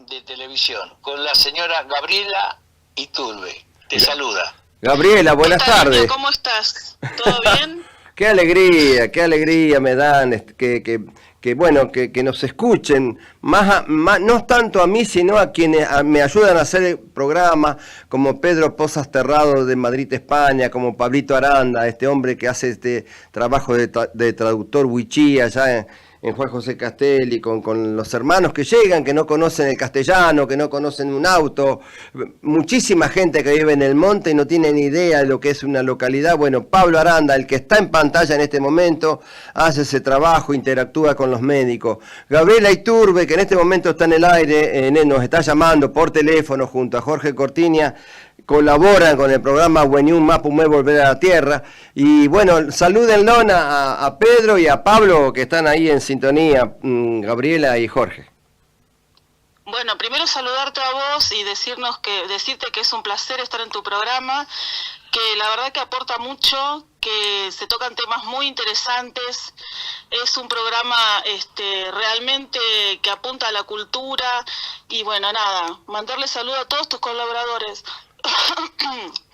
de televisión, con la señora Gabriela Iturbe. Te saluda. Gabriela, buenas tardes. ¿Cómo estás? ¿Todo bien? Qué alegría me dan que nos escuchen, no tanto a mí, sino a quienes me ayudan a hacer el programa, como Pedro Pozas Terrado de Madrid, España, como Pablito Aranda, este hombre que hace este trabajo de traductor wichí allá en Juan José Castelli, con los hermanos que llegan, que no conocen el castellano, que no conocen un auto, muchísima gente que vive en el monte y no tiene ni idea de lo que es una localidad. Bueno, Pablo Aranda, el que está en pantalla en este momento, hace ese trabajo, interactúa con los médicos. Gabriela Iturbe, que en este momento está en el aire, nos está llamando por teléfono junto a Jorge Cortiña, colaboran con el programa Bueniún Mapumé Volver a la Tierra. Y bueno, salúdenlo a Pedro y a Pablo, que están ahí en sintonía, Gabriela y Jorge. Bueno, primero saludarte a vos y decirte que es un placer estar en tu programa, que la verdad que aporta mucho, que se tocan temas muy interesantes. Es un programa realmente que apunta a la cultura y bueno, nada, mandarle saludo a todos tus colaboradores.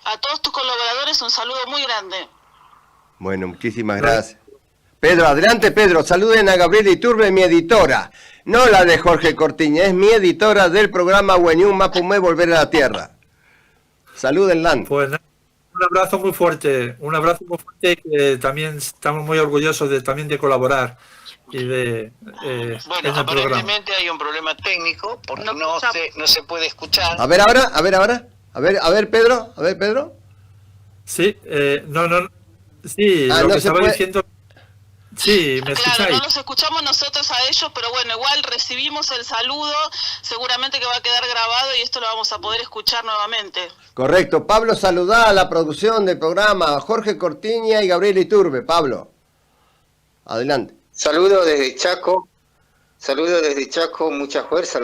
A todos tus colaboradores un saludo muy grande. Bueno, muchísimas gracias. Pedro, adelante Pedro, saluden a Gabriela Iturbe, mi editora, no la de Jorge Cortiña, es mi editora del programa Bueniún Mapumé Volver a la Tierra. Salúdenla. Pues un abrazo muy fuerte, que también estamos muy orgullosos de colaborar y de bueno, aparentemente hay un problema técnico porque no se puede escuchar. A ver ahora. A ver, Pedro. Sí, sí, lo que estaba diciendo. Sí, ¿me escucháis? Claro, no los escuchamos nosotros a ellos, pero bueno, igual recibimos el saludo, seguramente que va a quedar grabado y esto lo vamos a poder escuchar nuevamente. Correcto. Pablo, saludá a la producción del programa, a Jorge Cortiña y Gabriela Iturbe. Pablo, adelante. Saludos desde Chaco, mucha fuerza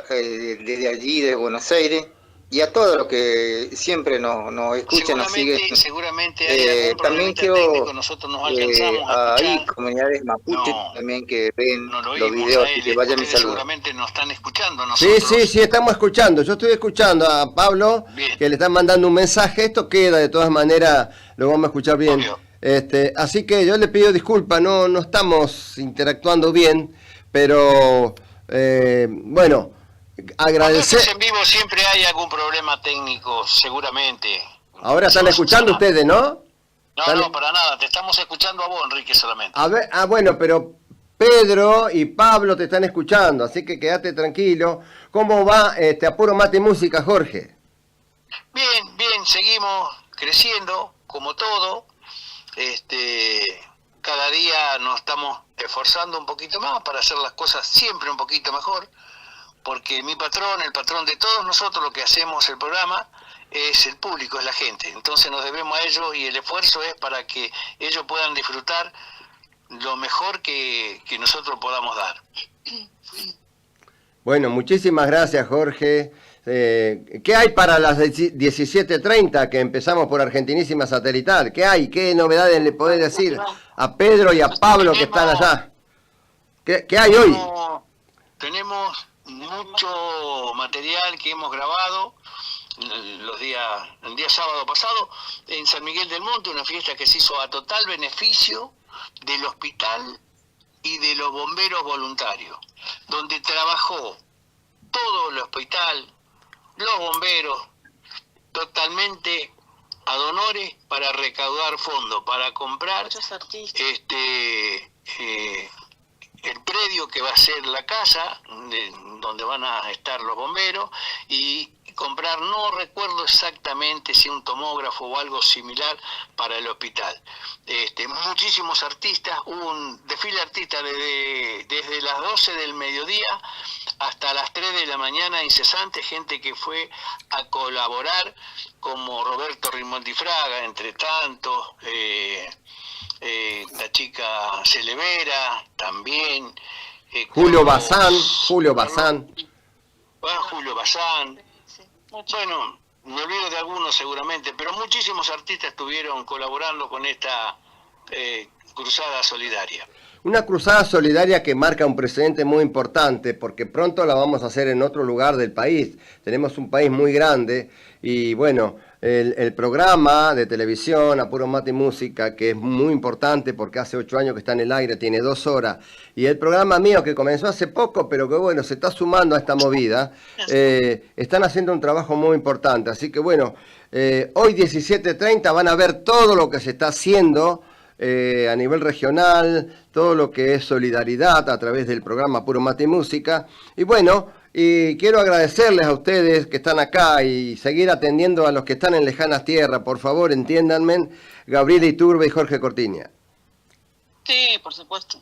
desde allí, de Buenos Aires, y a todos los que siempre nos escuchan, nos siguen. Seguramente hay algún también quiero técnico, nosotros nos alcanzamos a escuchar. Hay comunidades mapuche también que ven los videos y que vayan mi saludo. Seguramente nos están escuchando nosotros. Sí, estamos escuchando. Yo estoy escuchando a Pablo, que le están mandando un mensaje. Esto queda, de todas maneras, lo vamos a escuchar bien. Obvio. Así que yo le pido disculpas, no estamos interactuando bien, pero bueno, agradecer. En vivo siempre hay algún problema técnico, seguramente. Ahora están escuchando ustedes, ¿no? No, para nada, te estamos escuchando a vos, Enrique, solamente. A ver, bueno, pero Pedro y Pablo te están escuchando, así que quédate tranquilo. ¿Cómo va Apuro Mate Música, Jorge? Bien, seguimos creciendo, como todo. Cada día nos estamos esforzando un poquito más para hacer las cosas siempre un poquito mejor, porque mi patrón, el patrón de todos nosotros, lo que hacemos el programa, es el público, es la gente. Entonces nos debemos a ellos y el esfuerzo es para que ellos puedan disfrutar lo mejor que nosotros podamos dar. Bueno, muchísimas gracias, Jorge. ¿Qué hay para las 17:30 que empezamos por Argentinísima Satelital? ¿Qué hay? ¿Qué novedades le podés decir a Pedro y a Pablo que están allá? ¿Qué hay hoy? Tenemos mucho material que hemos grabado el día sábado pasado en San Miguel del Monte, una fiesta que se hizo a total beneficio del hospital y de los bomberos voluntarios, donde trabajó todo el hospital, los bomberos, totalmente ad honores para recaudar fondos, para comprar el predio que va a ser la casa donde van a estar los bomberos y comprar, no recuerdo exactamente si un tomógrafo o algo similar para el hospital. Muchísimos artistas, hubo un desfile de artistas desde las 12 del mediodía hasta las 3 de la mañana incesante, gente que fue a colaborar, como Roberto Rimoldi Fraga, entre tantos, la chica Celevera también, Julio Bazán. Julio Bazán. Bueno, me olvido de algunos seguramente, pero muchísimos artistas estuvieron colaborando con esta cruzada solidaria. una cruzada solidaria que marca un precedente muy importante, porque pronto la vamos a hacer en otro lugar del país. Tenemos un país muy grande y bueno, el programa de televisión A Puro Mate y Música, que es muy importante porque hace 8 años que está en el aire, tiene 2 horas, y el programa mío que comenzó hace poco, pero que bueno, se está sumando a esta movida, están haciendo un trabajo muy importante. Así que bueno, hoy 17:30 van a ver todo lo que se está haciendo a nivel regional, todo lo que es solidaridad a través del programa Puro Mate y Música. Y bueno, y quiero agradecerles a ustedes que están acá y seguir atendiendo a los que están en lejanas tierras. Por favor, entiéndanme, Gabriela Iturbe y Jorge Cortiña. Sí, por supuesto.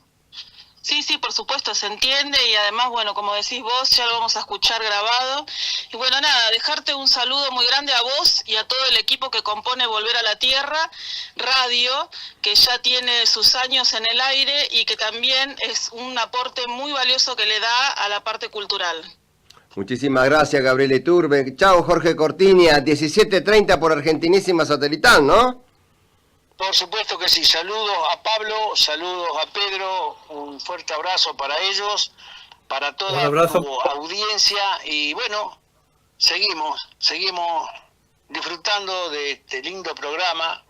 Sí, por supuesto, se entiende y además, bueno, como decís vos, ya lo vamos a escuchar grabado. Y bueno, nada, dejarte un saludo muy grande a vos y a todo el equipo que compone Volver a la Tierra Radio, que ya tiene sus años en el aire y que también es un aporte muy valioso que le da a la parte cultural. Muchísimas gracias, Gabriela Iturbe. Chao, Jorge Cortiña, 17:30 por Argentinísima Satelital, ¿no? Por supuesto que sí. Saludos a Pablo, saludos a Pedro, un fuerte abrazo para ellos, para toda tu audiencia y bueno, seguimos disfrutando de este lindo programa.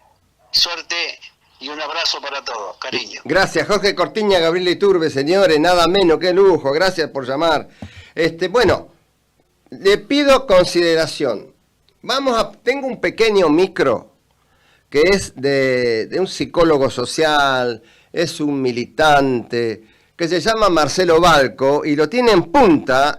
Suerte y un abrazo para todos, cariño. Gracias, Jorge Cortiña, Gabriela Iturbe, señores, nada menos, qué lujo, gracias por llamar. Bueno, le pido consideración. Tengo un pequeño micro que es de un psicólogo social, es un militante, que se llama Marcelo Balco, y lo tiene en punta,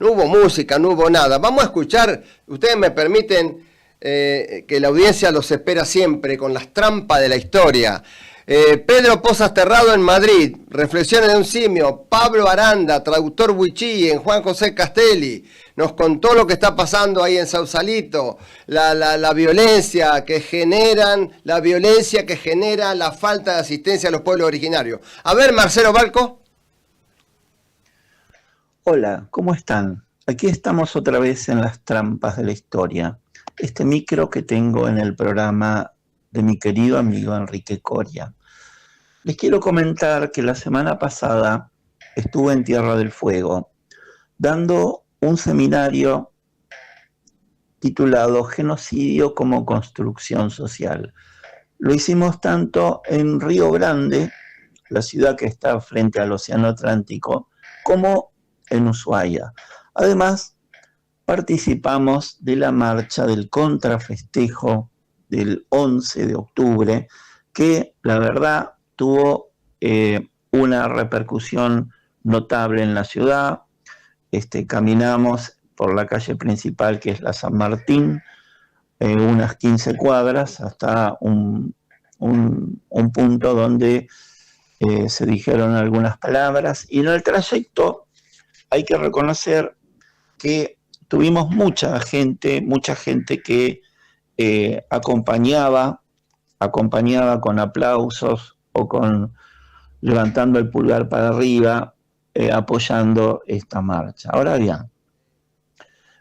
no hubo música, no hubo nada. Vamos a escuchar, ustedes me permiten que la audiencia los espera siempre, con las trampas de la historia. Pedro Pozas Terrado en Madrid, Reflexiones de un simio. Pablo Aranda, traductor Huichí, en Juan José Castelli, nos contó lo que está pasando ahí en Sausalito, la violencia que genera la falta de asistencia a los pueblos originarios. A ver, Marcelo Balco. Hola, ¿cómo están? Aquí estamos otra vez en las trampas de la historia. Este micro que tengo en el programa de mi querido amigo Enrique Coria. Les quiero comentar que la semana pasada estuve en Tierra del Fuego dando un seminario titulado Genocidio como Construcción Social. Lo hicimos tanto en Río Grande, la ciudad que está frente al Océano Atlántico, como en Ushuaia. Además, participamos de la marcha del contrafestejo del 11 de octubre, que la verdad tuvo una repercusión notable en la ciudad. Caminamos por la calle principal, que es la San Martín, unas 15 cuadras, hasta un punto donde se dijeron algunas palabras, y en el trayecto hay que reconocer que tuvimos mucha gente que acompañaba con aplausos o con levantando el pulgar para arriba, apoyando esta marcha. Ahora bien,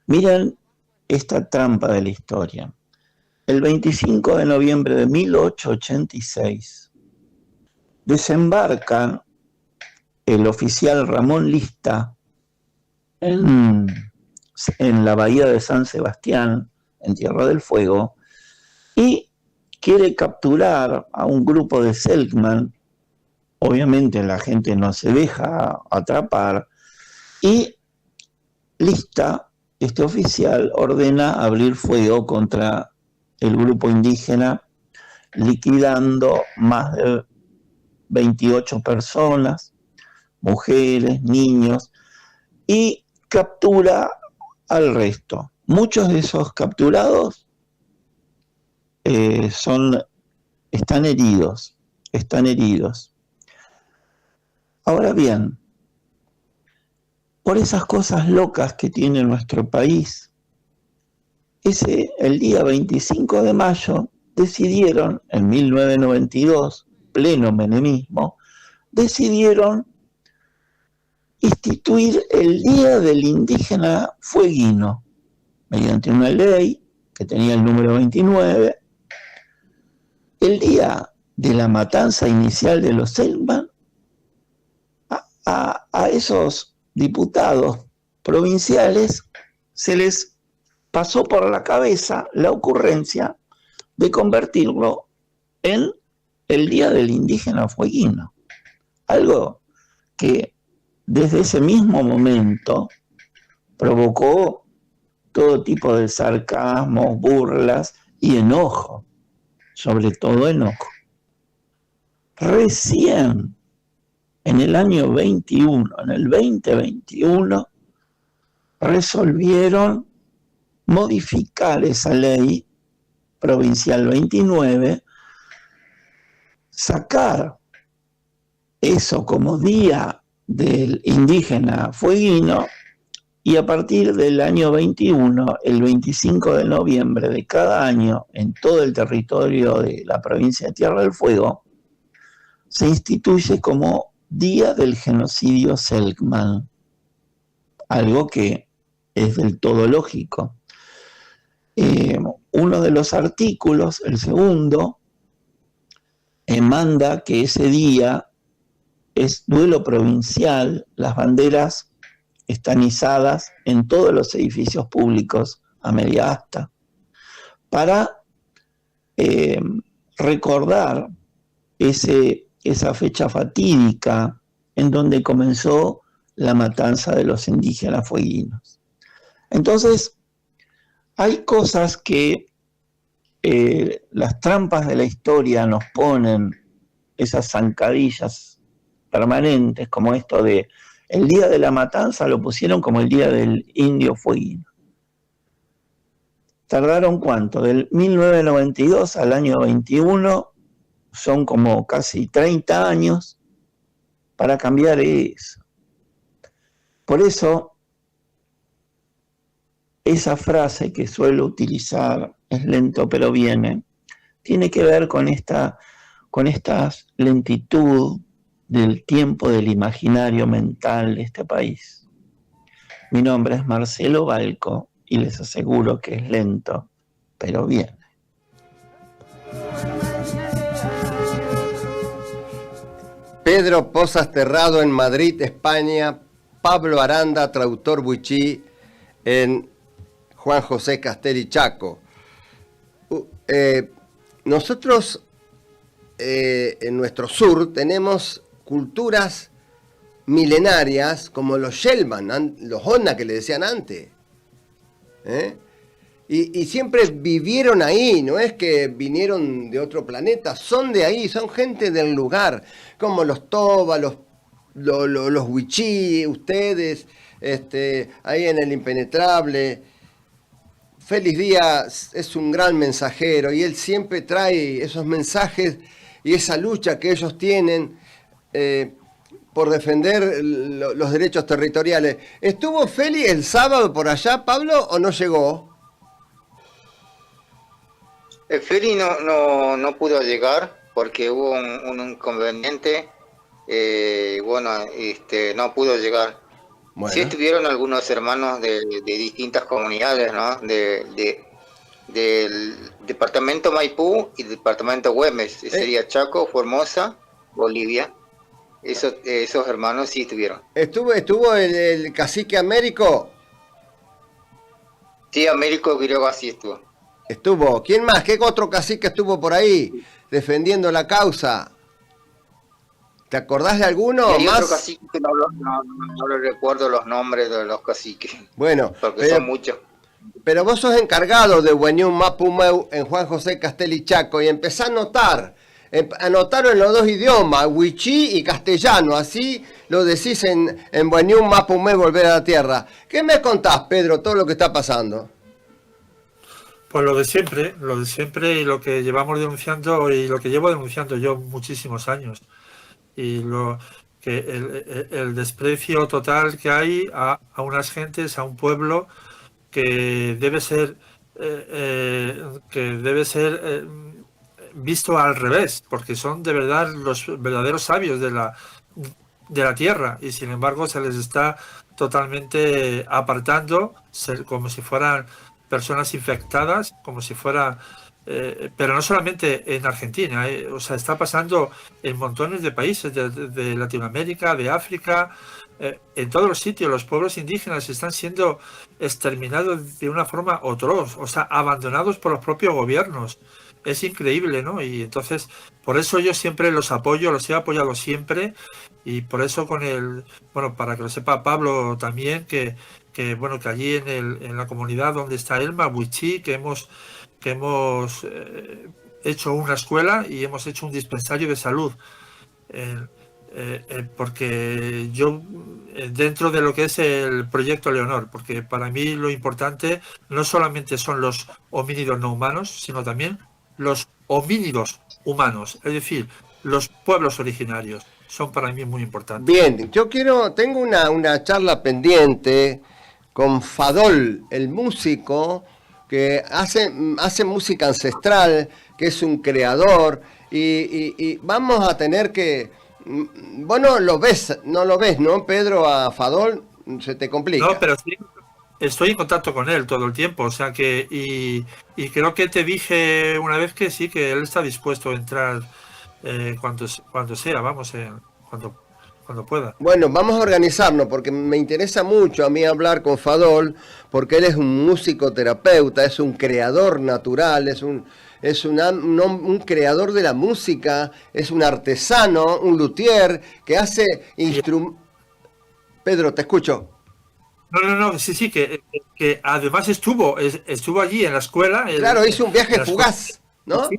miren esta trampa de la historia. El 25 de noviembre de 1886 desembarca el oficial Ramón Lista en la bahía de San Sebastián, en Tierra del Fuego, y quiere capturar a un grupo de Selkman. Obviamente la gente no se deja atrapar, y Lista, este oficial, ordena abrir fuego contra el grupo indígena, liquidando más de 28 personas, mujeres, niños, y captura al resto. Muchos de esos capturados están heridos. Ahora bien, por esas cosas locas que tiene nuestro país, el día 25 de mayo decidieron, en 1992, pleno menemismo, decidieron instituir el Día del Indígena Fueguino, mediante una ley que tenía el número 29. El día de la matanza inicial de los Selkman a esos diputados provinciales se les pasó por la cabeza la ocurrencia de convertirlo en el Día del Indígena Fueguino. Algo que desde ese mismo momento provocó todo tipo de sarcasmos, burlas y enojo, sobre todo enojo. Recién en el año 21, en el 2021, resolvieron modificar esa ley provincial 29, sacar eso como Día del Indígena Fueguino, y a partir del año 21, el 25 de noviembre de cada año, en todo el territorio de la provincia de Tierra del Fuego, se instituye como Día del Genocidio Selkman, algo que es del todo lógico. Uno de los artículos, el segundo, manda que ese día es duelo provincial, las banderas están izadas en todos los edificios públicos a media asta, para recordar esa fecha fatídica en donde comenzó la matanza de los indígenas fueguinos. Entonces, hay cosas que las trampas de la historia nos ponen, esas zancadillas permanentes, como esto de el día de la matanza lo pusieron como el día del indio fueguino. ¿Tardaron cuánto? Del 1992 al año 21, son como casi 30 años para cambiar eso. Por eso, esa frase que suelo utilizar, es lento pero viene, tiene que ver con esta lentitud del tiempo del imaginario mental de este país. Mi nombre es Marcelo Balco y les aseguro que es lento, pero viene. Pedro Pozas Terrado en Madrid, España. Pablo Aranda, traductor wichí en Juan José Castelli Chaco. Nosotros en nuestro sur tenemos culturas milenarias como los Shelman, los Honna que le decían antes. Y siempre vivieron ahí, no es que vinieron de otro planeta, son de ahí, son gente del lugar, como los Toba, los wichí, ustedes, ahí en el Impenetrable. Félix Díaz es un gran mensajero y él siempre trae esos mensajes y esa lucha que ellos tienen por defender los derechos territoriales. ¿Estuvo Félix el sábado por allá, Pablo, o no llegó? Félix no pudo llegar porque hubo un inconveniente. No pudo llegar. Bueno. Sí estuvieron algunos hermanos de distintas comunidades, ¿no? Del departamento Maipú y del departamento Güemes, sería Chaco, Formosa, Bolivia. Esos hermanos sí estuvieron. ¿Estuvo el cacique Américo? Sí, Américo Quiroga sí estuvo. Estuvo. ¿Quién más? ¿Qué otro cacique estuvo por ahí defendiendo la causa? ¿Te acordás de alguno? Hay otro cacique que no recuerdo los nombres de los caciques. Bueno, porque son muchos. Pero vos sos encargado de Hueñum Mapumeu en Juan José Castelli Chaco y empezá a anotar. Anotaron en los dos idiomas, wichí y castellano, así lo decís en Hueñum Mapumeu, volver a la tierra. ¿Qué me contás, Pedro, todo lo que está pasando? Pues lo de siempre y lo que llevamos denunciando y lo que llevo denunciando yo muchísimos años. Y el desprecio total que hay a unas gentes, a un pueblo que debe ser visto al revés, porque son de verdad los verdaderos sabios de la tierra, y sin embargo se les está totalmente apartando, como si fueran personas infectadas, como si fuera pero no solamente en Argentina, o sea, está pasando en montones de países de Latinoamérica, de África, en todos los sitios. Los pueblos indígenas están siendo exterminados de una forma atroz, o sea, abandonados por los propios gobiernos. Es increíble, ¿no? Y entonces, por eso yo siempre los apoyo, los he apoyado siempre, y por eso bueno, para que lo sepa Pablo también, que bueno, que allí en la comunidad donde está Elma, Huichí, que hemos hecho una escuela y hemos hecho un dispensario de salud, porque yo, dentro de lo que es el proyecto Leonor, porque para mí lo importante no solamente son los homínidos no humanos, sino también los homínidos humanos, es decir, los pueblos originarios, son para mí muy importantes. Bien, tengo una charla pendiente con Fadol, el músico que hace música ancestral, que es un creador, y vamos a tener que... Bueno, no lo ves, ¿no, Pedro? A Fadol se te complica. No, pero sí, estoy en contacto con él todo el tiempo, o sea que... Y creo que te dije una vez que sí, que él está dispuesto a entrar cuando sea, vamos, cuando pueda. Bueno, vamos a organizarnos porque me interesa mucho a mí hablar con Fadol, porque él es un músico terapeuta, es un creador natural, es un creador de la música, es un artesano, un luthier que hace instrumentos. Pedro, te escucho. No, sí, que además estuvo allí en la escuela. Claro, hizo un viaje fugaz, ¿no? Sí.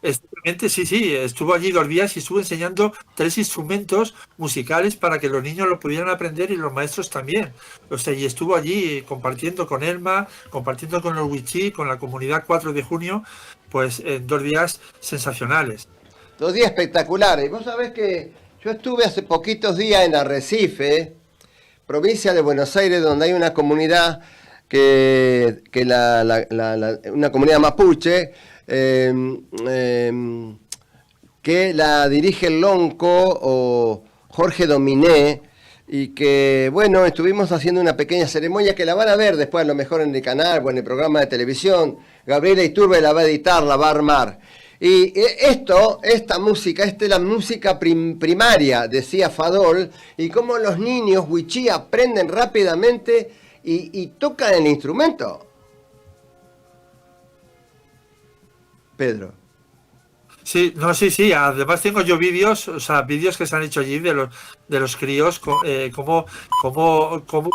Exactamente, sí, estuvo allí 2 días y estuvo enseñando 3 instrumentos musicales para que los niños lo pudieran aprender y los maestros también. O sea, y estuvo allí compartiendo con Elma, compartiendo con los Huichí, con la comunidad 4 de junio, pues en 2 días sensacionales. 2 días espectaculares. Y vos sabés que yo estuve hace poquitos días en Arrecife, provincia de Buenos Aires, donde hay una comunidad una comunidad mapuche, que la dirige el lonco o Jorge Dominé, y que, bueno, estuvimos haciendo una pequeña ceremonia que la van a ver después a lo mejor en el canal o en el programa de televisión. Gabriela Iturbe la va a editar, la va a armar. Y esta música, es la música primaria, decía Fadol, y cómo los niños huichí aprenden rápidamente y tocan el instrumento. Pedro. Sí, además tengo yo vídeos que se han hecho allí de los críos, como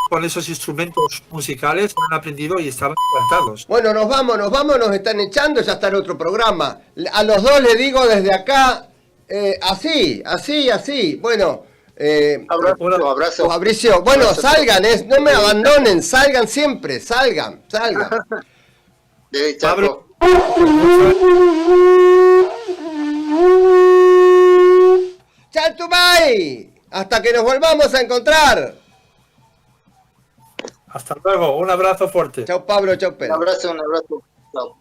con esos instrumentos musicales han aprendido y estaban encantados. Bueno, nos vamos, nos están echando, ya está el otro programa. A los dos le digo desde acá, así. Bueno, abrazo. Fabricio, bueno, abrazo. Salgan, no me abandonen, salgan siempre, salgan. Pablo. ¡Chaltumay! Hasta que nos volvamos a encontrar. Hasta luego, un abrazo fuerte. Chao Pablo, chao Pedro. Un abrazo. Chao.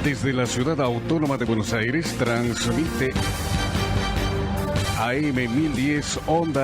Desde la ciudad autónoma de Buenos Aires transmite AM 1010 Onda